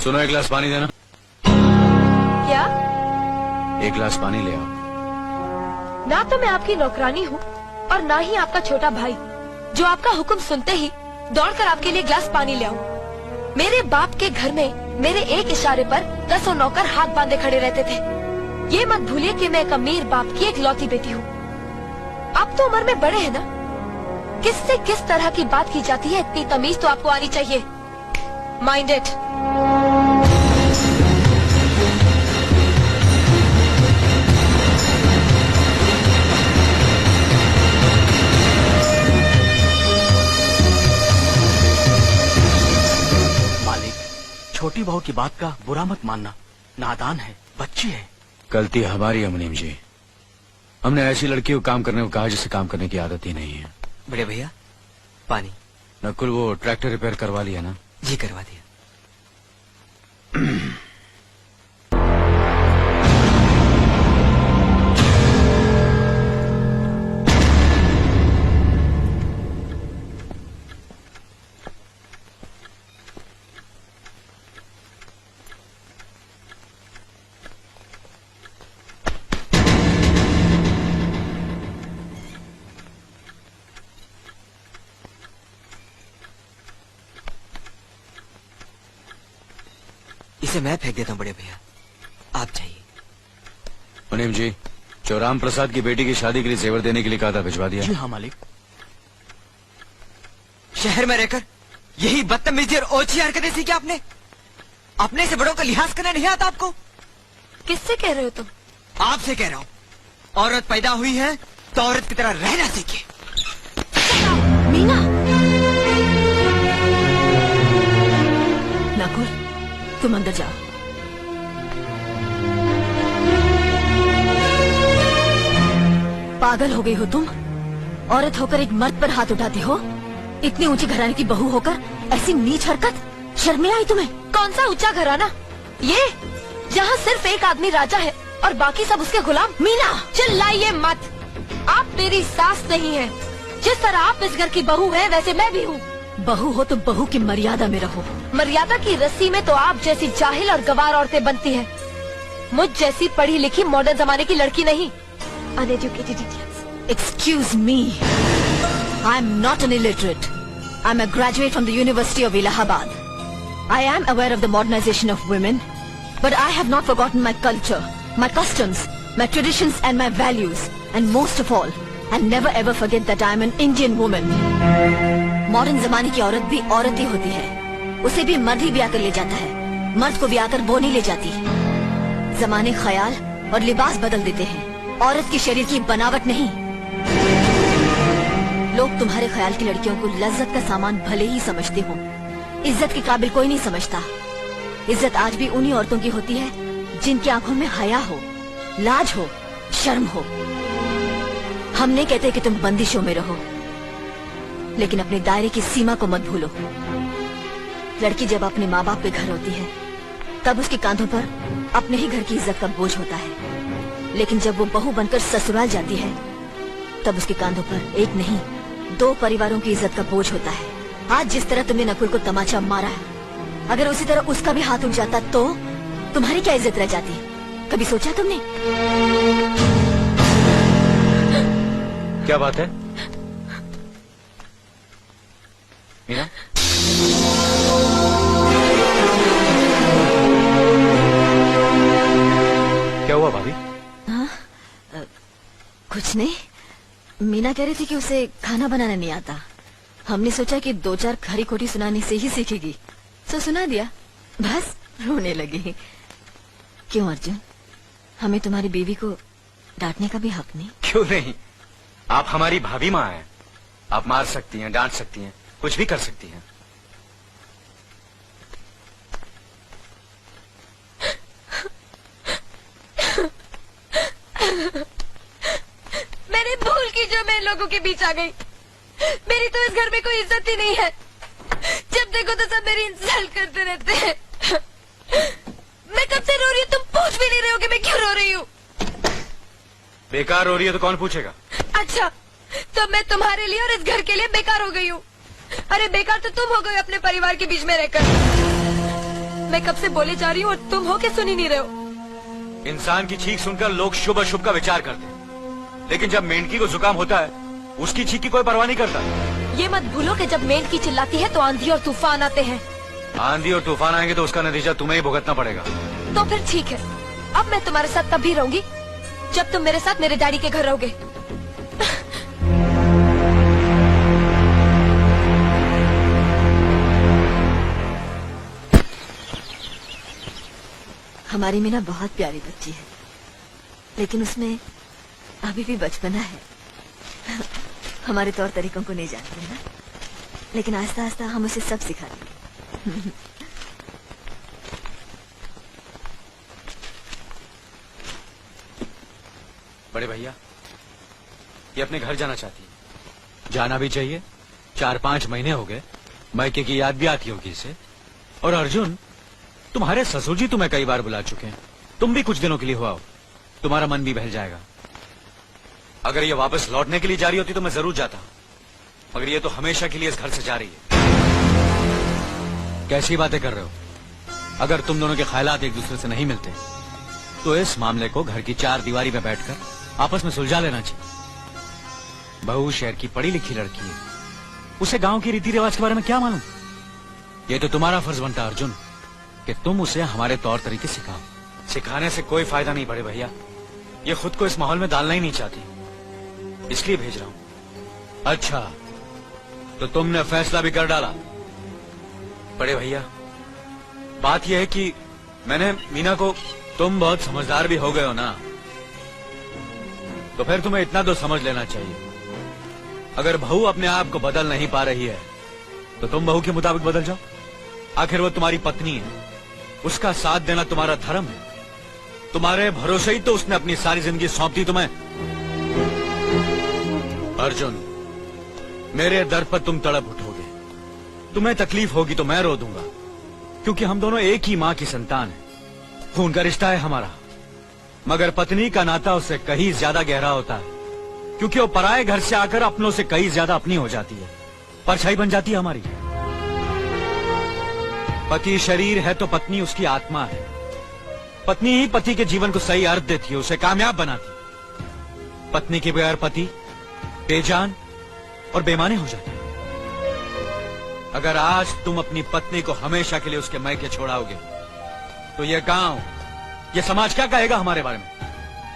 सुनो, एक गिलास पानी देना। क्या? एक गिलास पानी ले आओ। ना तो मैं आपकी नौकरानी हूँ और ना ही आपका छोटा भाई जो आपका हुक्म सुनते ही दौड़कर आपके लिए गिलास पानी ले आऊं। मेरे बाप के घर में मेरे एक इशारे पर 10 नौकर हाथ बांधे खड़े रहते थे। ये मत भूलिए कि मैं एक अमीर बाप की इकलौती बेटी हूँ। आप तो उम्र में बड़े हैं ना, किससे किस तरह की बात की जाती है इतनी तमीज तो आपको आनी चाहिए। Mind it. छोटी बहू की बात का बुरा मत मानना, नादान है, बच्ची है। गलती हमारी है मुनीम जी। हमने ऐसी लड़की को काम करने को कहा जिसे काम करने की आदत ही नहीं है। बड़े भैया पानी। नकुल, वो ट्रैक्टर रिपेयर करवा लिया ना? जी करवा दिया। इसे मैं फेंक देता हूँ बड़े भैया, आप जाइए। मुनीम जी, जो राम प्रसाद की बेटी की शादी के लिए जेवर देने के लिए कहा था, भिजवा दिया? जी हाँ मालिक। शहर में रहकर यही बदतमीजी और ओछी हरकतें सीखी आपने? अपने से बड़ों का लिहाज करना नहीं आता आपको? किससे कह रहे हो तुम? आपसे कह रहा हूँ। औरत पैदा हुई है तो औरत की तरह रहना सीखे। मीना। नकुल, तुम अंदर जाओ। पागल हो गई हो तुम? औरत होकर एक मर्द पर हाथ उठाती हो? इतनी ऊंची घराने की बहू होकर ऐसी नीच हरकत, शर्म नहीं आई तुम्हें? कौन सा ऊंचा घराना? ये जहाँ सिर्फ एक आदमी राजा है और बाकी सब उसके गुलाम। मीना, चिल्लाइए मत। आप मेरी सास नहीं है। जिस तरह आप इस घर की बहू है वैसे मैं भी हूँ। बहू हो तो बहू की मर्यादा में रहो। मर्यादा की रस्सी में तो आप जैसी जाहिल और गवार औरतें बनती हैं। मुझ जैसी पढ़ी लिखी मॉडर्न जमाने की लड़की नहीं। Uneducated idiots. Excuse me, I am not an illiterate. I am a graduate from the University of Allahabad. I am aware of the modernization of women, but I have not forgotten my culture, my customs, my traditions and my values, and most of all, I never ever forget that I am an Indian woman. Modern जमाने की औरत भी औरत ही होती है। उसे भी मर्द ही ब्याह कर ले जाता है, मर्द को ब्याह कर वो नहीं ले जाती। जमाने ख्याल और लिबास बदल देते हैं, औरत की शरीर की बनावट नहीं। लोग तुम्हारे ख्याल की लड़कियों को लज्जत का सामान भले ही समझते हो, इज्जत के काबिल कोई नहीं समझता। इज्जत आज भी उन्हीं औरतों की होती है जिनकी आंखों में हया हो, लाज हो, शर्म हो। हम नहीं कहते कि तुम बंदिशों में रहो, लेकिन अपने दायरे की सीमा को मत भूलो। लड़की जब अपने माँ बाप के घर होती है तब उसके कांधों पर अपने ही घर की इज्जत का बोझ होता है, लेकिन जब वो बहू बनकर ससुराल जाती है तब उसके कांधों पर एक नहीं 2 परिवारों की इज्जत का बोझ होता है। आज जिस तरह तुमने नकुल को तमाचा मारा है, अगर उसी तरह उसका भी हाथ उठ जाता तो तुम्हारी क्या इज्जत रह जाती? कभी सोचा तुमने? क्या बात है मीना? क्या हुआ भाभी? हाँ, कुछ नहीं। मीना कह रही थी कि उसे खाना बनाना नहीं आता। हमने सोचा कि 2-4 खरी खोटी सुनाने से ही सीखेगी, तो सुना दिया। बस रोने लगी। क्यों अर्जुन, हमें तुम्हारी बीवी को डांटने का भी हक नहीं? क्यों नहीं, आप हमारी भाभी माँ हैं। आप मार सकती हैं, डांट सकती हैं, कुछ भी कर सकती हैं। मैंने भूल की जो मैं इन लोगों के बीच आ गई। मेरी तो इस घर में कोई इज्जत ही नहीं है। जब देखो तो सब मेरी इंसल्ट करते रहते हैं। मैं कब से रो रही हूँ, तुम पूछ भी नहीं रहे हो कि मैं क्यों रो रही हूँ। बेकार हो रही है तो कौन पूछेगा? अच्छा, तो मैं तुम्हारे लिए और इस घर के लिए बेकार हो गई हूँ। अरे बेकार तो तुम हो गए अपने परिवार के बीच में रहकर। मैं कब से बोले जा रही हूँ और तुम हो के सुन ही नहीं रहे हो। इंसान की चीख सुनकर लोग शुभ अशुभ का विचार करते हैं, लेकिन जब मेंढकी को जुकाम होता है उसकी चीख की कोई परवाह नहीं करता। ये मत भूलो कि जब मेंढकी चिल्लाती है तो आंधी और तूफान आते हैं। आंधी और तूफान आएंगे तो उसका नतीजा तुम्हें ही भुगतना पड़ेगा। तो फिर ठीक है, अब मैं तुम्हारे साथ तब भी रहूंगी जब तुम मेरे साथ मेरे डैडी के घर रहोगे। हमारी मीना बहुत प्यारी बच्ची है, लेकिन उसमें अभी भी बचपना है। हमारे तौर तरीकों को नहीं जानते है ना, लेकिन आस्ता आस्ता हम उसे सब सिखा देंगे। बड़े भैया, ये अपने घर जाना चाहती है। जाना भी चाहिए, 4-5 महीने हो गए, मायके की याद भी आती होगी इसे। और अर्जुन, तुम्हारे ससुर जी तुम्हें कई बार बुला चुके हैं, तुम भी कुछ दिनों के लिए हो आओ, तुम्हारा मन भी बहल जाएगा। अगर ये वापस लौटने के लिए जा रही होती तो मैं जरूर जाता, मगर ये तो हमेशा के लिए इस घर से जा रही है। कैसी बातें कर रहे हो? अगर तुम दोनों के ख्यालात एक दूसरे से नहीं मिलते तो इस मामले को घर की 4 दीवारी में बैठकर आपस में सुलझा लेना चाहिए। बहू शहर की पढ़ी लिखी लड़की है, उसे गांव के रीति रिवाज के बारे में क्या मालूम? ये तो तुम्हारा फर्ज बनता अर्जुन कि तुम उसे हमारे तौर तरीके सिखाओ। सिखाने से कोई फायदा नहीं बड़े भैया, ये खुद को इस माहौल में डालना ही नहीं चाहती, इसलिए भेज रहा हूं। अच्छा, तो तुमने फैसला भी कर डाला? बड़े भैया, बात यह है कि मैंने मीना को, तुम बहुत समझदार भी हो गए हो ना, तो फिर तुम्हें इतना तो समझ लेना चाहिए, अगर बहू अपने आप को बदल नहीं पा रही है तो तुम बहू के मुताबिक बदल जाओ। आखिर वो तुम्हारी पत्नी है, उसका साथ देना तुम्हारा धर्म है। तुम्हारे भरोसे ही तो उसने अपनी सारी जिंदगी सौंप दी तुम्हें। अर्जुन, मेरे दर पर तुम तड़प उठोगे, तुम्हें तकलीफ होगी तो मैं रो दूंगा, क्योंकि हम दोनों एक ही मां की संतान हैं, खून का रिश्ता है हमारा। मगर पत्नी का नाता उससे कहीं ज्यादा गहरा होता है, क्योंकि वो पराये घर से आकर अपनों से कहीं ज्यादा अपनी हो जाती है, परछाई बन जाती है हमारी। पति शरीर है तो पत्नी उसकी आत्मा है। पत्नी ही पति के जीवन को सही अर्थ देती है, उसे कामयाब बनाती। पत्नी के बगैर पति बेजान और बेमाने हो जाते हैं। अगर आज तुम अपनी पत्नी को हमेशा के लिए उसके मैके छोड़ाओगे तो ये गांव, ये समाज क्या कहेगा हमारे बारे में?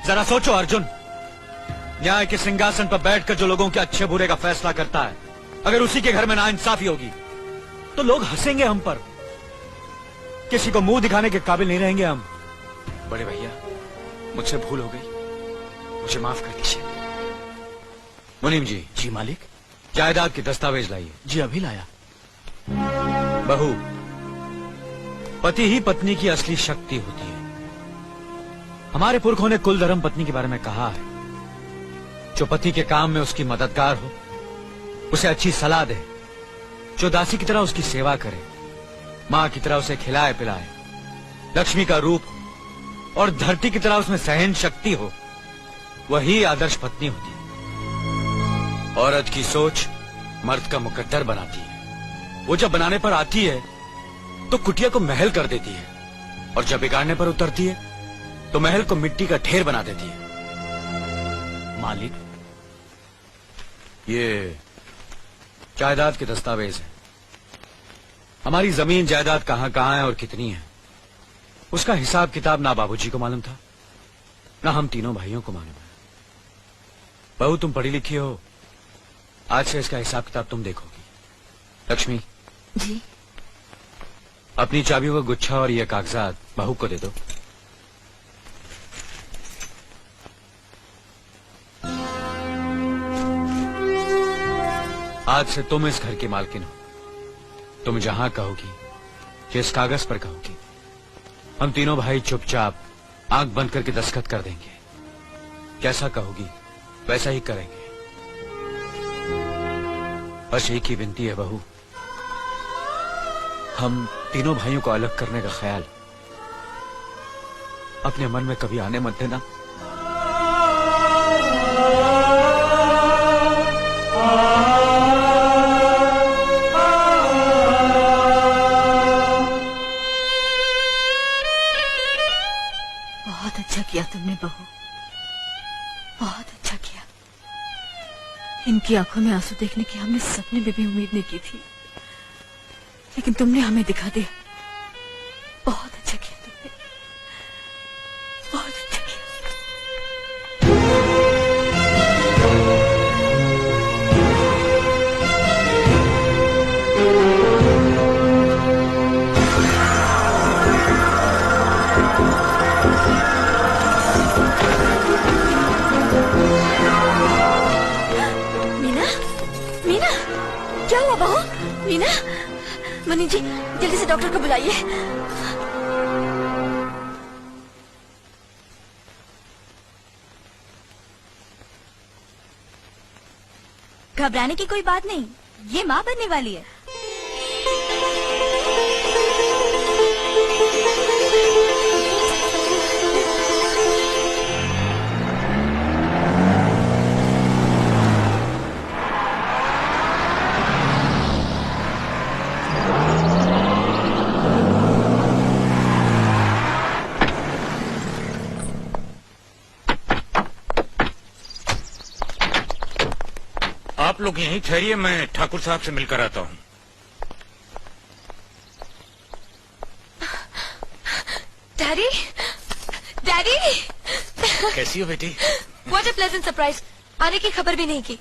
जरा सोचो अर्जुन, न्याय के सिंहासन पर बैठकर जो लोगों के अच्छे बुरे का फैसला करता है, अगर उसी के घर में नाइंसाफी होगी तो लोग हंसेंगे हम पर, किसी को मुंह दिखाने के काबिल नहीं रहेंगे हम। बड़े भैया, मुझसे भूल हो गई, मुझे माफ कर दीजिए। मुनीम जी। जी मालिक। जायदाद के दस्तावेज लाइए। जी अभी लाया। बहू, पति ही पत्नी की असली शक्ति होती है। हमारे पुरखों ने कुल धर्म पत्नी के बारे में कहा है, जो पति के काम में उसकी मददगार हो, उसे अच्छी सलाह दे, जो दासी की तरह उसकी सेवा करे, मां की तरह उसे खिलाए पिलाए, लक्ष्मी का रूप हो और धरती की तरह उसमें सहन शक्ति हो, वही आदर्श पत्नी होती है। औरत की सोच मर्द का मुकद्दर बनाती है। वो जब बनाने पर आती है तो कुटिया को महल कर देती है, और जब बिगाड़ने पर उतरती है तो महल को मिट्टी का ढेर बना देती है। मालिक, ये जायदाद के दस्तावेज हैं। हमारी जमीन जायदाद कहां कहां है और कितनी है, उसका हिसाब किताब ना बाबूजी को मालूम था, ना हम तीनों भाइयों को मालूम है। बहू, तुम पढ़ी लिखी हो, आज से इसका हिसाब किताब तुम देखोगी। लक्ष्मी जी। अपनी चाबियों का गुच्छा और ये कागजात बहू को दे दो। आज से तुम इस घर की मालकिन हो। तुम जहां कहोगी, जिस कागज पर कहोगी, हम तीनों भाई चुपचाप आंख बंद करके दस्तखत कर देंगे। जैसा कहोगी वैसा ही करेंगे। बस एक ही विनती है बहू, हम तीनों भाइयों को अलग करने का ख्याल अपने मन में कभी आने मत देना। किया तुमने बहू, बहुत अच्छा किया। इनकी आंखों में आंसू देखने की हमने सपने में भी उम्मीद नहीं की थी, लेकिन तुमने हमें दिखा दिया। बहुत अच्छा किया तुमने, बहुत अच्छा किया। मीना, मीना, क्या हुआ बहू? मीना, मनी जी जल्दी से डॉक्टर को बुलाइए। घबराने की कोई बात नहीं, ये माँ बनने वाली है। आप लोग यहीं ठहरिए, मैं ठाकुर साहब से मिलकर आता हूँ। डैडी, डैडी, कैसी हो बेटी? What a pleasant surprise. आने की खबर भी नहीं की।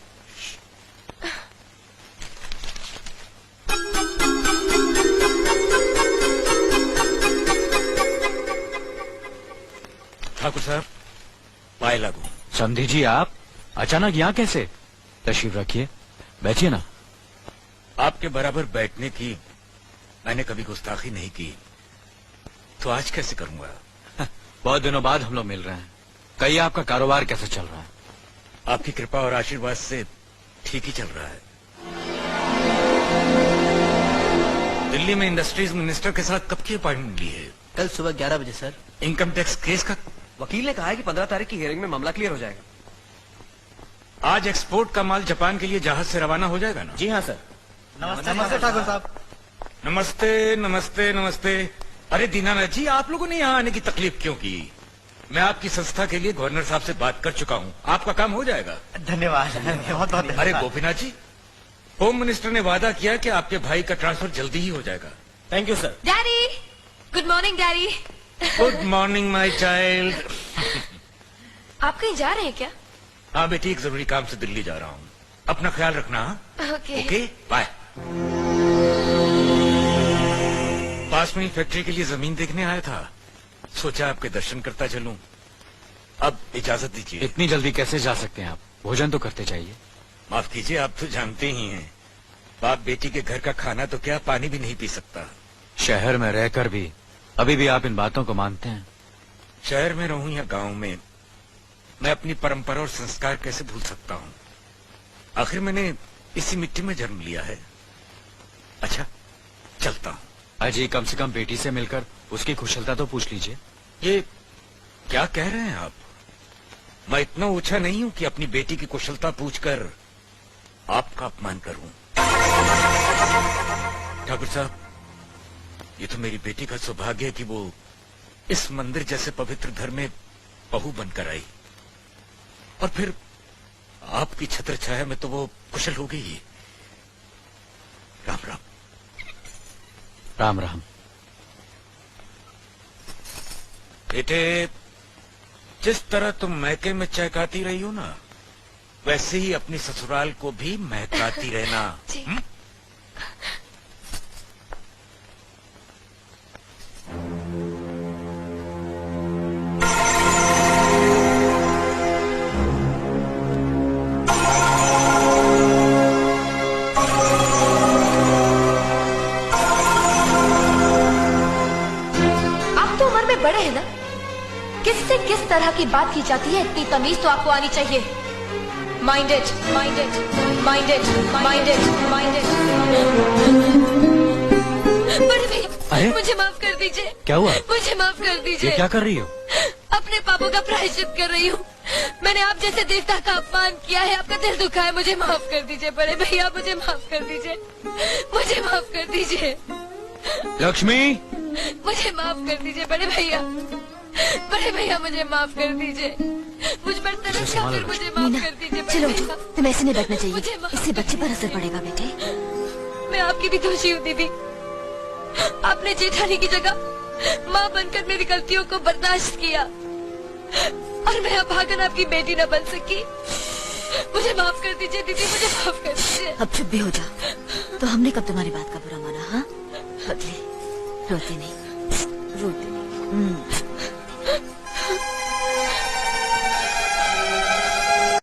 ठाकुर साहब, पाए लागू। समधी जी, आप अचानक यहाँ कैसे? तशरीफ रखिए, बैठिए ना। आपके बराबर बैठने की मैंने कभी गुस्ताखी नहीं की, तो आज कैसे करूंगा? बहुत दिनों बाद हम लोग मिल रहे हैं। कहिए, आपका कारोबार कैसे चल रहा है? आपकी कृपा और आशीर्वाद से ठीक ही चल रहा है। दिल्ली में इंडस्ट्रीज मिनिस्टर के साथ कब की अपॉइंटमेंट ली है? कल सुबह 11 बजे सर। इनकम टैक्स केस का? वकील ने कहा है कि 15 तारीख की हियरिंग में मामला क्लियर हो जाएगा। आज एक्सपोर्ट का माल जापान के लिए जहाज से रवाना हो जाएगा ना? जी हाँ सर। नमस्ते ठाकुर साहब। नमस्ते नमस्ते नमस्ते। अरे दीनानाथ जी, आप लोगों ने यहाँ आने की तकलीफ क्यों की? मैं आपकी संस्था के लिए गवर्नर साहब से बात कर चुका हूँ, आपका काम हो जाएगा। धन्यवाद, बहुत बहुत। अरे गोपीनाथ जी, होम मिनिस्टर ने वादा किया कि आपके भाई का ट्रांसफर जल्दी ही हो जाएगा। Thank you sir. Daddy, good morning daddy. Good morning my child. आप कहीं जा रहे हैं क्या? हाँ बेटी, एक जरूरी काम से दिल्ली जा रहा हूँ, अपना ख्याल रखना। ओके। Okay, bye. पास में ही फैक्ट्री के लिए जमीन देखने आया था, सोचा आपके दर्शन करता चलूं। अब इजाजत दीजिए। इतनी जल्दी कैसे जा सकते हैं आप? भोजन तो करते जाइए। माफ कीजिए, आप तो जानते ही हैं, बाप बेटी के घर का खाना तो क्या, पानी भी नहीं पी सकता। शहर में रहकर भी अभी भी आप इन बातों को मानते हैं? शहर में रहूं या गांव में, मैं अपनी परंपरा और संस्कार कैसे भूल सकता हूँ? आखिर मैंने इसी मिट्टी में जन्म लिया है। अच्छा, चलता हूँ। अजी, कम से कम बेटी से मिलकर उसकी कुशलता तो पूछ लीजिए। ये क्या कह रहे हैं आप? मैं इतना ऊंचा नहीं हूं कि अपनी बेटी की कुशलता पूछकर आपका अपमान करूं। ठाकुर साहब, ये तो मेरी बेटी का सौभाग्य है कि वो इस मंदिर जैसे पवित्र घर में बहू बनकर आई, और फिर आपकी छत्र छाया में तो वो कुशल हो गई। राम राम। राम राम। बेटे, जिस तरह तुम मैके में चहकाती रही हो ना, वैसे ही अपनी ससुराल को भी महकाती रहना। जी। बड़े हैं ना, किससे किस तरह की बात की जाती है, इतनी तमीज तो आपको आनी चाहिए। Minded, minded, minded, minded, minded. बड़े भैया, अरे? मुझे माफ कर दीजिए। क्या हुआ? मुझे माफ कर ये दीजिए। क्या कर रही हो? अपने पापों का प्रायश्चित कर रही हूँ। मैंने आप जैसे देवता का अपमान किया है, आपका दिल दुखा है, मुझे माफ कर दीजिए बड़े भैया, मुझे माफ कर दीजिए, मुझे माफ कर दीजिए। लक्ष्मी, मुझे माफ कर दीजिए बड़े भैया। बड़े भैया मुझे माफ कर दीजिए, मुझ पर तरस खा कर मुझे माफ मीना, कर दीजिए बड़े चलो भैया। उठो, तुम्हें ऐसे नहीं बैठना मुझे चाहिए, माफ इससे बच्चे पर असर पड़ेगा बेटे। मैं आपकी भी दोषी हूँ दीदी। आपने जेठानी की जगह माँ बनकर मेरी गलतियों को बर्दाश्त किया और मैं अभागन आपकी बेटी न बन सकी। मुझे माफ कर दीजिए दीदी, मुझे माफ कर दीजिए। अब चुप भी हो जाओ। तो हमने कब तुम्हारी बात का बुरा माना? हाँ बदले, रोते नहीं, रोते नहीं।